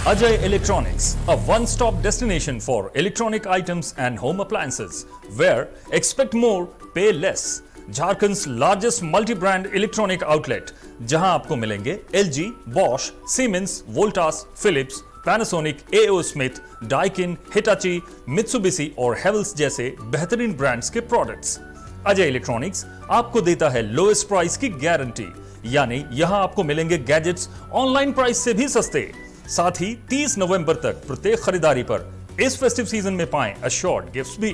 Ajay Electronics, a one-stop destination for electronic items and home appliances, where expect more, pay less. Jharkhand's largest multi brand electronic outlet, जहां आपको मिलेंगे LG, Bosch, Siemens, Voltas, Philips, Panasonic, AO Smith, Daikin, Hitachi, Mitsubishi और Havells जैसे बेहतरीन brands के products. Ajay electronics आपको देता है लोएस्ट प्राइस की गारंटी, यानी यहां आपको मिलेंगे गैजेट्स ऑनलाइन प्राइस से भी सस्ते। साथ ही 30 नवंबर तक प्रत्येक खरीदारी पर इस फेस्टिव सीजन में पाएं अश्योर्ड गिफ्ट्स भी।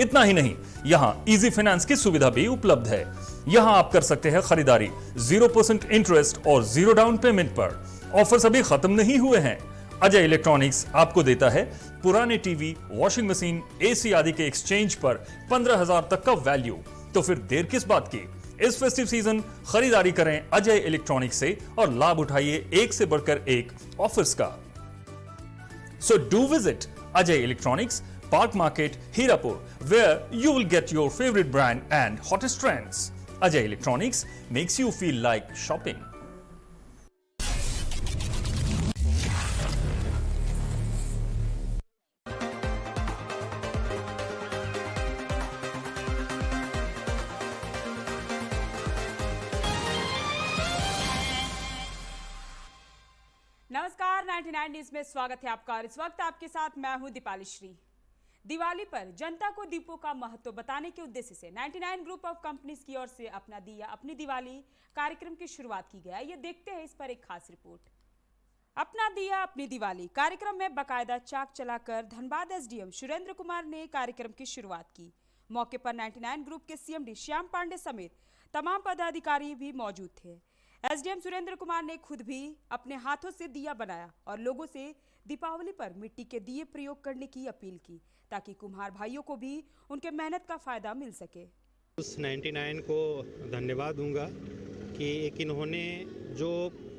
इतना ही नहीं, यहां इजी फाइनेंस की सुविधा भी उपलब्ध है। यहां आप कर सकते हैं खरीदारी 0% इंटरेस्ट और 0 डाउन पेमेंट पर। ऑफर्स अभी खत्म नहीं हुए हैं। अजय इलेक्ट्रॉनिक्स आपको देता है पुराने टीवी, वॉशिंग मशीन, एसी आदि के एक्सचेंज पर 15,000 तक का वैल्यू। तो फिर देर किस बात की, इस फेस्टिव सीजन खरीदारी करें अजय इलेक्ट्रॉनिक्स से और लाभ उठाइए एक से बढ़कर एक ऑफर्स का। So do visit Ajay Electronics, Park Market, Hirapur, where you will get your favorite brand and hottest trends. Ajay Electronics makes you feel like shopping. नमस्कार, 99 न्यूज में स्वागत है आपका और इस वक्त आपके साथ मैं हूं दीपाली श्री। दिवाली पर जनता को दीपों का महत्व बताने के उद्देश्य से 99 ग्रुप ऑफ कंपनीज की ओर से अपना दिया अपनी दिवाली कार्यक्रम की शुरुआत की गई है। ये देखते हैं इस पर एक खास रिपोर्ट। अपना दिया अपनी दिवाली कार्यक्रम में बाकायदा चाक चलाकर धनबाद एसडीएम सुरेंद्र कुमार ने कार्यक्रम की शुरुआत की। मौके पर 99 ग्रुप के सीएमडी श्याम पांडे समेत तमाम पदाधिकारी भी मौजूद थे। एसडीएम सुरेंद्र कुमार ने खुद भी अपने हाथों से दिया बनाया और लोगों से दीपावली पर मिट्टी के दिए प्रयोग करने की अपील की, ताकि कुम्हार भाइयों को भी उनके मेहनत का फायदा मिल सके। उस 99 को धन्यवाद दूंगा कि एक इन्होंने जो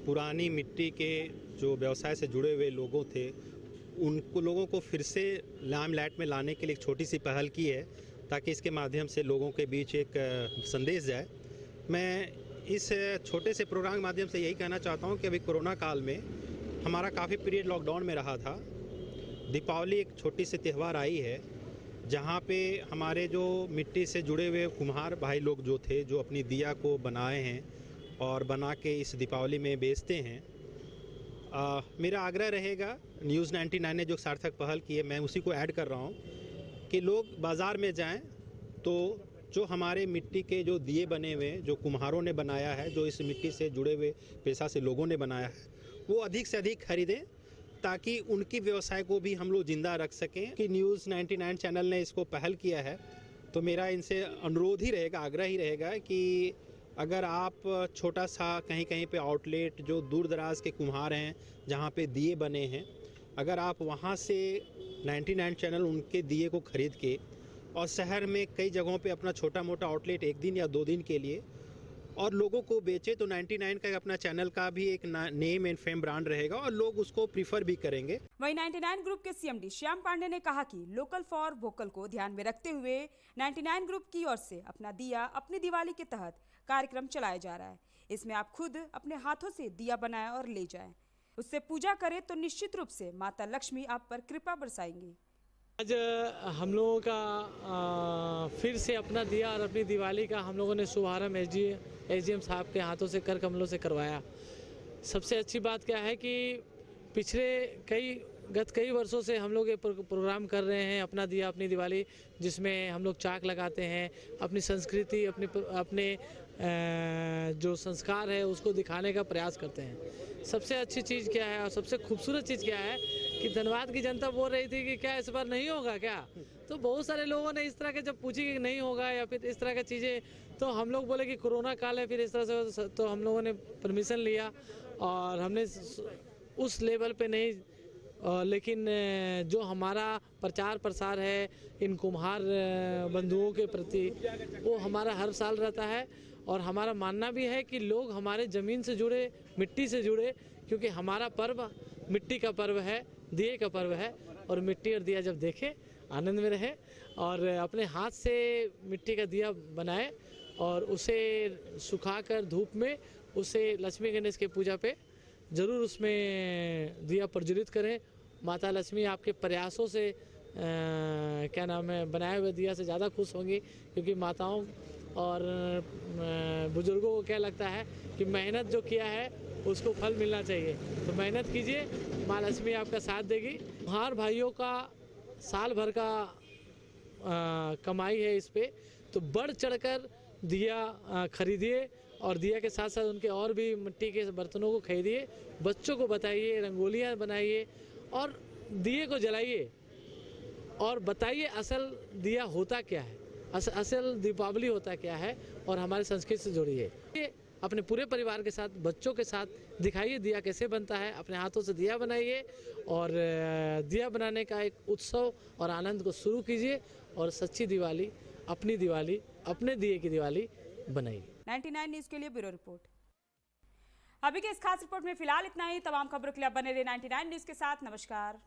पुरानी मिट्टी के जो व्यवसाय से जुड़े हुए लोगों थे, उनको लोगों को फिर से लाइमलाइट में लाने के लिए एक छोटी सी पहल की है, ताकि इसके माध्यम से लोगों के बीच एक संदेश जाए। मैं इस छोटे से प्रोग्राम के माध्यम से यही कहना चाहता हूं कि अभी कोरोना काल में हमारा काफ़ी पीरियड लॉकडाउन में रहा था। दीपावली एक छोटी सी त्यौहार आई है जहां पे हमारे जो मिट्टी से जुड़े हुए कुम्हार भाई लोग जो थे, जो अपनी दिया को बनाए हैं और बना के इस दीपावली में बेचते हैं। मेरा आग्रह रहेगा, न्यूज़ 99 ने जो सार्थक पहल की है, मैं उसी को ऐड कर रहा हूँ कि लोग बाज़ार में जाएँ तो जो हमारे मिट्टी के जो दिए बने हुए, जो कुम्हारों ने बनाया है, जो इस मिट्टी से जुड़े हुए पेशा से लोगों ने बनाया है, वो अधिक से अधिक खरीदें, ताकि उनकी व्यवसाय को भी हम लोग जिंदा रख सकें। कि न्यूज़ 99 चैनल ने इसको पहल किया है, तो मेरा इनसे अनुरोध ही रहेगा, आग्रह ही रहेगा कि अगर आप छोटा सा कहीं कहीं पे आउटलेट जो दूर दराज के कुम्हार हैं, जहाँ पे दिए बने हैं, अगर आप वहाँ से 99 चैनल उनके दिए को खरीद के और शहर में कई जगहों पे अपना छोटा मोटा आउटलेट 1 दिन या 2 दिन के लिए और लोगों को बेचे, तो 99 का अपना चैनल का भी एक नेम एंड फेम ब्रांड रहेगा और लोग उसको प्रीफर भी करेंगे। वहीं 99 ग्रुप के सीएमडी श्याम पांडे ने कहा कि लोकल फॉर वोकल को ध्यान में रखते हुए 99 ग्रुप की ओर से अपना दिया अपनी दिवाली के तहत कार्यक्रम चलाया जा रहा है। इसमें आप खुद अपने हाथों से दिया बनाएं और ले जाएं, उससे पूजा करें तो निश्चित रूप से माता लक्ष्मी आप पर कृपा बरसाएंगी। आज हम लोगों का फिर से अपना दिया और अपनी दिवाली का हम लोगों ने शुभारंभ एसडीएम साहब के हाथों से कर कमलों से करवाया। सबसे अच्छी बात क्या है कि पिछले गत कई वर्षों से हम लोग ये प्रोग्राम कर रहे हैं, अपना दिया अपनी दिवाली, जिसमें हम लोग चाक लगाते हैं, अपनी संस्कृति अपने जो संस्कार है उसको दिखाने का प्रयास करते हैं। सबसे अच्छी चीज़ क्या है और सबसे खूबसूरत चीज़ क्या है कि धनबाद की जनता बोल रही थी कि क्या इस बार नहीं होगा क्या, तो बहुत सारे लोगों ने इस तरह के जब पूछी कि नहीं होगा या फिर इस तरह की चीज़ें, तो हम लोग बोले कि कोरोना काल है, फिर इस तरह से, तो हम लोगों ने परमिशन लिया और हमने उस लेवल पे नहीं, लेकिन जो हमारा प्रचार प्रसार है इन कुम्हार बंधुओं के प्रति, वो हमारा हर साल रहता है। और हमारा मानना भी है कि लोग हमारे ज़मीन से जुड़े, मिट्टी से जुड़े, क्योंकि हमारा पर्व मिट्टी का पर्व है, दिए का पर्व है, और मिट्टी और दिया जब देखें आनंद में रहे और अपने हाथ से मिट्टी का दिया बनाए और उसे सुखाकर धूप में उसे लक्ष्मी गणेश के पूजा पे ज़रूर उसमें दिया प्रज्वलित करें। माता लक्ष्मी आपके प्रयासों से क्या नाम है बनाए हुए दिया से ज़्यादा खुश होंगी, क्योंकि माताओं और बुजुर्गों को क्या लगता है कि मेहनत जो किया है उसको फल मिलना चाहिए। तो मेहनत कीजिए, माँ लक्ष्मी आपका साथ देगी। हर भाइयों का साल भर का कमाई है इस पे, तो बढ़ चढ़कर दिया खरीदिए और दिया के साथ साथ उनके और भी मिट्टी के बर्तनों को खरीदिए। बच्चों को बताइए, रंगोलियाँ बनाइए और दिए को जलाइए और बताइए असल दिया होता क्या है, असल दीपावली होता क्या है और हमारे संस्कृति से जोड़िए। अपने पूरे परिवार के साथ, बच्चों के साथ दिखाइए दिया कैसे बनता है, अपने हाथों से दिया बनाइए और दिया बनाने का एक उत्सव और आनंद को शुरू कीजिए और सच्ची दिवाली, अपने दिए की दिवाली बनाइए। 99 न्यूज़ के लिए ब्यूरो रिपोर्ट। अभी के इस खास रिपोर्ट में फिलहाल इतना ही। तमाम खबरों के लिए बने रहे 99 न्यूज़ के साथ। नमस्कार।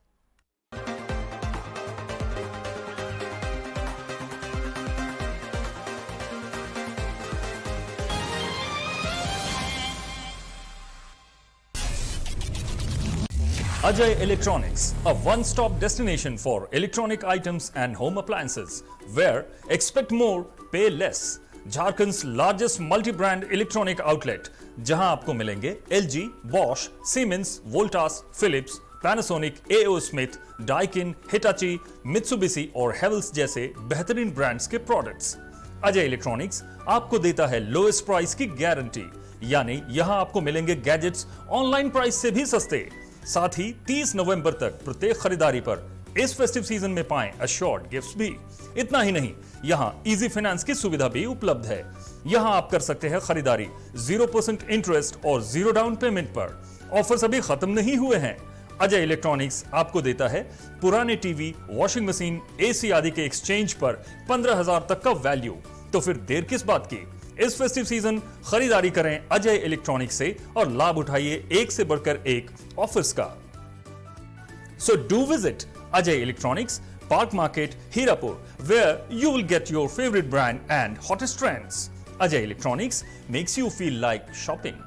Ajay Electronics, a one-stop destination for electronic items and home appliances, where expect more, pay less. Jharkhand's largest multi-brand electronic outlet, जहां आपको मिलेंगे LG, Bosch, Siemens, Voltas, Philips, Panasonic, AO Smith, Daikin, Hitachi, Mitsubishi और Havells जैसे बेहतरीन brands के products. Ajay electronics आपको देता है लोएस्ट प्राइस की गारंटी, यानी यहां आपको मिलेंगे गैजेट्स ऑनलाइन प्राइस से भी सस्ते। साथ ही 30 नवंबर तक प्रत्येक खरीदारी पर इस फेस्टिव सीजन में पाएं अश्योर्ड गिफ्ट्स भी। इतना ही नहीं, यहां इजी फाइनेंस की सुविधा भी उपलब्ध है। यहां आप कर सकते हैं खरीदारी 0% इंटरेस्ट और 0 डाउन पेमेंट पर। ऑफर्स अभी खत्म नहीं हुए हैं। अजय इलेक्ट्रॉनिक्स आपको देता है पुराने टीवी, वॉशिंग मशीन, एसी आदि के एक्सचेंज पर 15,000 तक का वैल्यू। तो फिर देर किस बात की, इस फेस्टिव सीजन खरीदारी करें अजय इलेक्ट्रॉनिक्स से और लाभ उठाइए एक से बढ़कर एक ऑफर्स का। So do visit Ajay Electronics, Park Market, Hirapur, where you will get your favorite brand and hottest trends. Ajay Electronics makes you feel like shopping.